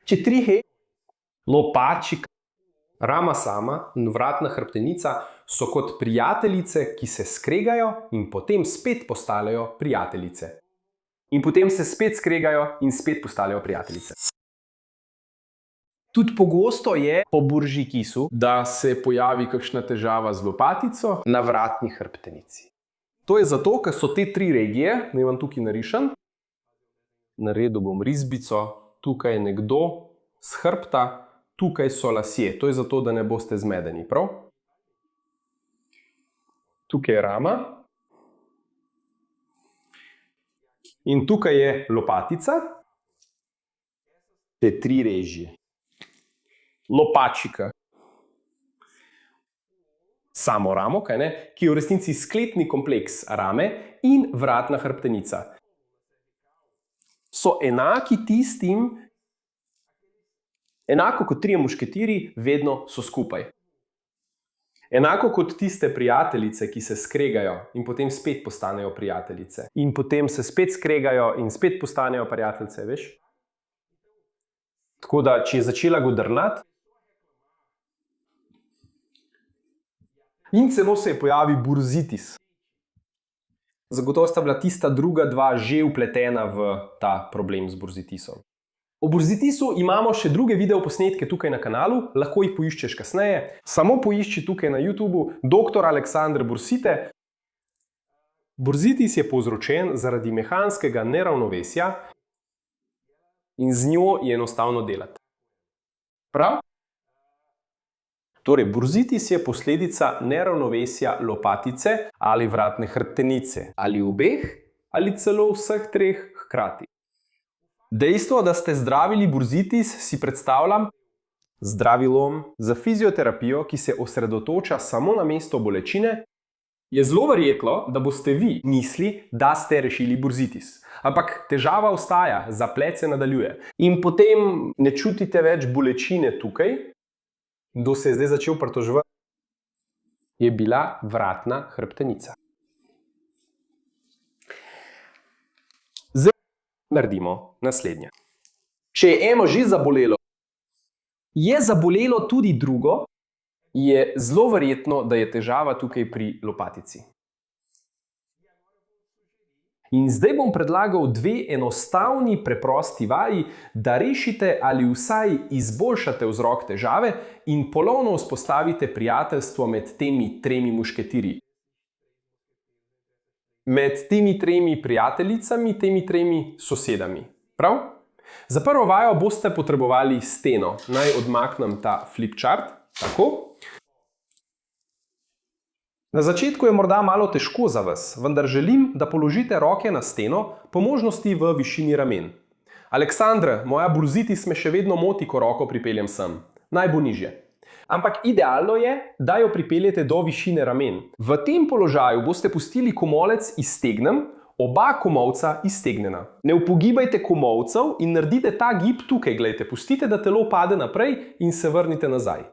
Četrihe, lopačika, rama sama in vratna hrbtenica so kot prijateljice, ki se skregajo in potem spet postanejo prijateljice. In potem se spet skregajo in spet postanejo prijateljice. Tudi pogosto je po buržikisu, da se pojavi kakšna težava z lopatico na vratni hrbtenici. To je zato, ker so te tri regije, naj vam tukaj narišem. Naredil bom risbico, tukaj je nekdo s hrbta, tukaj so lasje. To je zato, da ne boste zmedeni, prav? Tukaj je rama. In tukaj je lopatica. Te tri režije. Lopačika. Samo ramo, kaj ne? Ki je v resnici sklepni kompleks rame in vratna hrbtenica. So enaki tistim, enako kot trije mušketiri, vedno so skupaj. Enako kot tiste prijateljice, ki se skregajo in potem spet postanejo prijateljice. In potem se spet skregajo in spet postanejo prijateljice, veš? Tako da, če je začela godrnati, in celo se je pojavil burzitis. Zagotovo sta bila tista druga dva že vpletena v ta problem z burzitisom. O burzitisu imamo še druge videoposnetke tukaj na kanalu, lahko jih poiščeš kasneje. Samo poišči tukaj na YouTubeu dr. Aleksander Bursite. Burzitis je povzročen zaradi mehanskega neravnovesja in z njo je enostavno delati. Prav? Torej, burzitis je posledica neravnovesja lopatice ali vratne hrbtenice, ali obeh, ali celo vseh treh hkrati. Dejstvo, da ste zdravili burzitis, si predstavljam zdravilom za fizioterapijo, ki se osredotoča samo na mesto bolečine, je zelo verjetno, da boste vi mislili, da ste rešili burzitis. Ampak težava ostaja, zaplet se nadaljuje. In potem ne čutite več bolečine tukaj, kdo se je zdaj začel pritoževati, je bila vratna hrbtenica. Zdaj naredimo naslednje. Če je eno že zabolelo, je zabolelo tudi drugo, je zelo verjetno, da je težava tukaj pri lopatici. In zdaj bom predlagal dve enostavni, preprosti vaji, da rešite ali vsaj izboljšate vzrok težave in ponovno vzpostavite prijateljstvo med temi tremi mušketiri. Med temi tremi prijateljicami, temi tremi sosedami. Prav? Za prvo vajo boste potrebovali steno. Naj odmaknem ta flipchart. Tako. Na začetku je morda malo težko za vas, vendar želim, da položite roke na steno, po možnosti v višini ramen. Aleksandra, moja burzitis me še vedno moti, ko roko pripeljem sem. Naj bo nižje. Ampak idealno je, da jo pripeljete do višine ramen. V tem položaju boste pustili komolec iztegnen, oba komolca iztegnjena. Ne upogibajte komolcev in naredite ta gib tukaj, gledajte, pustite, da telo pade naprej in se vrnite nazaj.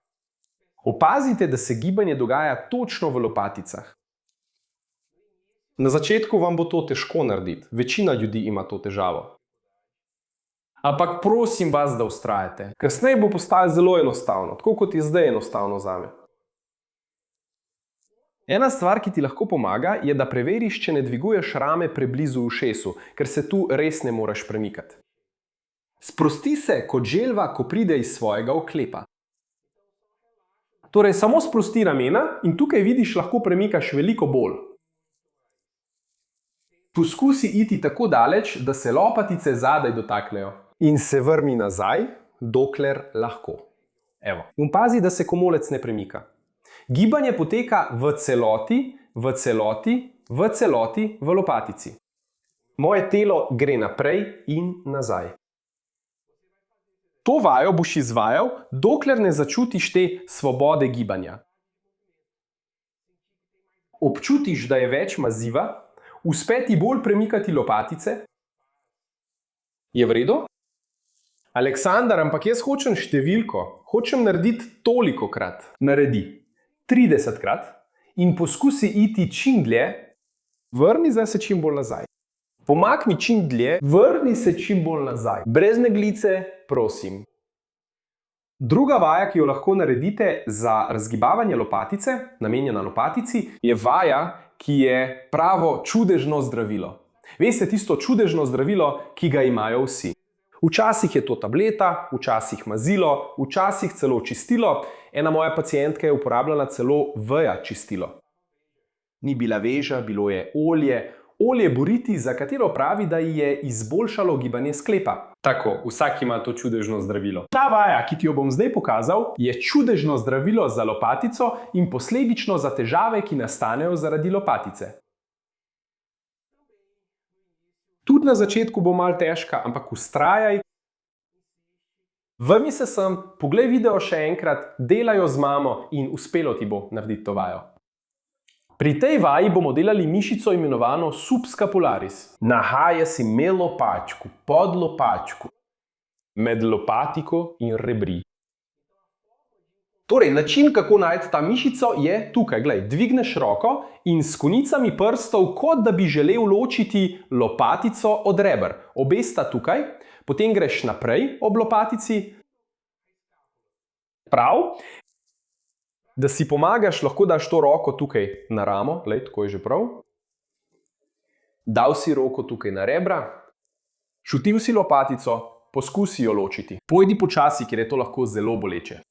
Opazite, da se gibanje dogaja točno v lopaticah. Na začetku vam bo to težko narediti. Večina ljudi ima to težavo. Ampak prosim vas, da vztrajate. Kasneje bo postalo zelo enostavno, tako kot je zdaj enostavno zame. Ena stvar, ki ti lahko pomaga, je, da preveriš, če ne dviguješ rame preblizu ušesu, ker se tu res ne moreš premikati. Sprosti se kot želva, ko pride iz svojega oklepa. Torej, samo sprosti ramena in tukaj vidiš, lahko premikaš veliko bolj. Poskusi iti tako daleč, da se lopatice zadaj dotaknejo. In se vrni nazaj, dokler lahko. Evo. In pazi, da se komolec ne premika. Gibanje poteka v celoti, v celoti, v celoti, v lopatici. Moje telo gre naprej in nazaj. To vajo boš izvajal, dokler ne začutiš te svobode gibanja. Občutiš, da je več maziva, uspe ti bolj premikati lopatice. Je v redu? Aleksandar, ampak jaz hočem številko. Hočem narediti tolikokrat. Naredi 30krat in poskusi iti čim dlje. Vrni se čim bolj nazaj. Pomakni čim dlje, vrni se čim bolj nazaj. Brez meglice, prosim. Druga vaja, ki jo lahko naredite za razgibavanje lopatice, namenjena lopatici, je vaja, ki je pravo čudežno zdravilo. Veste, tisto čudežno zdravilo, ki ga imajo vsi. Včasih je to tableta, včasih mazilo, včasih celo čistilo. Ena moja pacientka je uporabljala celo veja čistilo. Ni bila veža, bilo je olje. Olje boriti, za katero pravi, da ji je izboljšalo gibanje sklepa. Tako, vsak ima to čudežno zdravilo. Ta vaja, ki ti jo bom zdaj pokazal, je čudežno zdravilo za lopatico in posledično za težave, ki nastanejo zaradi lopatice. Tudi na začetku bo malo težka, ampak vztrajaj. Vrni se sem, poglej video še enkrat, delajo z mamo in uspelo ti bo narediti to vajo. Pri tej vaji bomo delali mišico imenovano subscapularis. Nahaja si med lopačku, pod lopačku, med lopatiko in rebri. Torej, način, kako najti ta mišico, je tukaj. Glej, dvigneš roko in s konicami prstov, kot da bi želel ločiti lopatico od reber. Obe sta tukaj, potem greš naprej ob lopatici. Prav. Da si pomagaš, lahko daš to roko tukaj na ramo, glej, tako je že prav. Dal si roko tukaj na rebra, čutil si lopatico, poskusi jo ločiti. Pojdi počasi, ker je to lahko zelo boleče.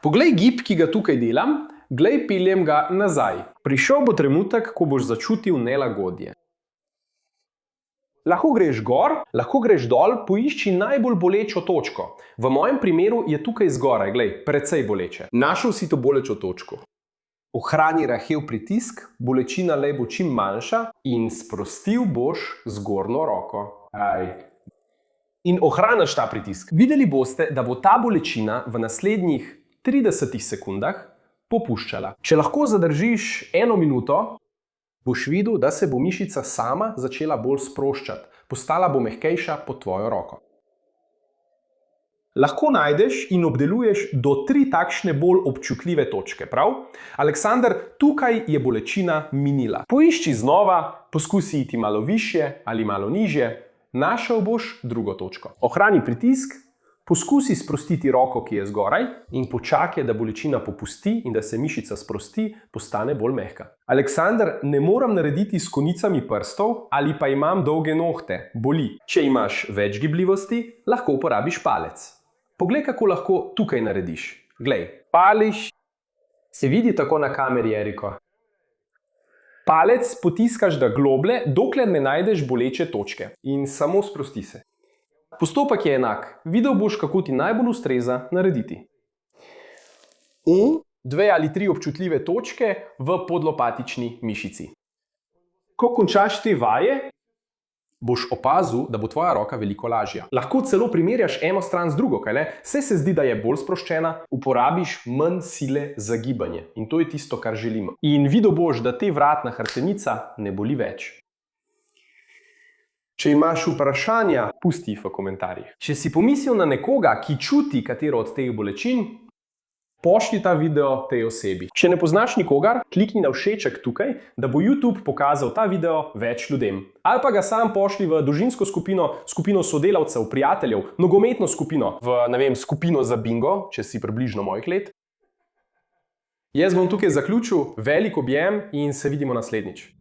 Poglej gib, ki ga tukaj delam, glej, peljem ga nazaj. Prišel bo trenutek, ko boš začutil nelagodje. Lahko greš gor, lahko greš dol, poišči najbolj bolečo točko. V mojem primeru je tukaj zgoraj, glej, precej boleče. Našel si to bolečo točko. Ohrani rahel pritisk, bolečina le bo čim manjša in sprostil boš zgornjo roko. In ohraniš ta pritisk. Videli boste, da bo ta bolečina v naslednjih 30 sekundah popuščala. Če lahko zadržiš 1 minuto, boš videl, da se bo mišica sama začela bolj sproščati. Postala bo mehkejša pod tvojo roko. Lahko najdeš in obdeluješ do 3 takšne bolj občutljive točke, prav? Aleksander, tukaj je bolečina minila. Poišči znova, poskusi iti malo višje ali malo nižje, našel boš drugo točko. Ohrani pritisk, poskusi sprostiti roko, ki je zgoraj, in počakaj, da bolečina popusti in da se mišica sprosti, postane bolj mehka. Aleksander, ne moram narediti s konicami prstov ali pa imam dolge nohte, boli. Če imaš več gibljivosti, lahko uporabiš palec. Poglej, kako lahko tukaj narediš. Glej, pališ. Se vidi tako na kameri, Eriko? Palec potiskaš da globlje, dokler ne najdeš boleče točke. In samo sprosti se. Postopek je enak. Videl boš, kako ti najbolj ustreza narediti. 2 ali 3 občutljive točke v podlopatični mišici. Ko končaš te vaje, boš opazil, da bo tvoja roka veliko lažja. Lahko celo primerjaš eno stran z drugo, kaj ne? Saj se zdi, da je bolj sproščena, uporabiš manj sile za gibanje. In to je tisto, kar želimo. In videl boš, da te vratna hrbtenica ne boli več. Če imaš vprašanja, pusti jih v komentarjih. Če si pomislil na nekoga, ki čuti katero od teh bolečin, pošlji ta video tej osebi. Če ne poznaš nikogar, klikni na všeček tukaj, da bo YouTube pokazal ta video več ljudem. Ali pa ga sam pošlji v družinsko skupino, skupino sodelavcev, prijateljev, nogometno skupino, skupino za bingo, če si približno mojih let. Jaz bom tukaj zaključil, velik objem in se vidimo naslednjič.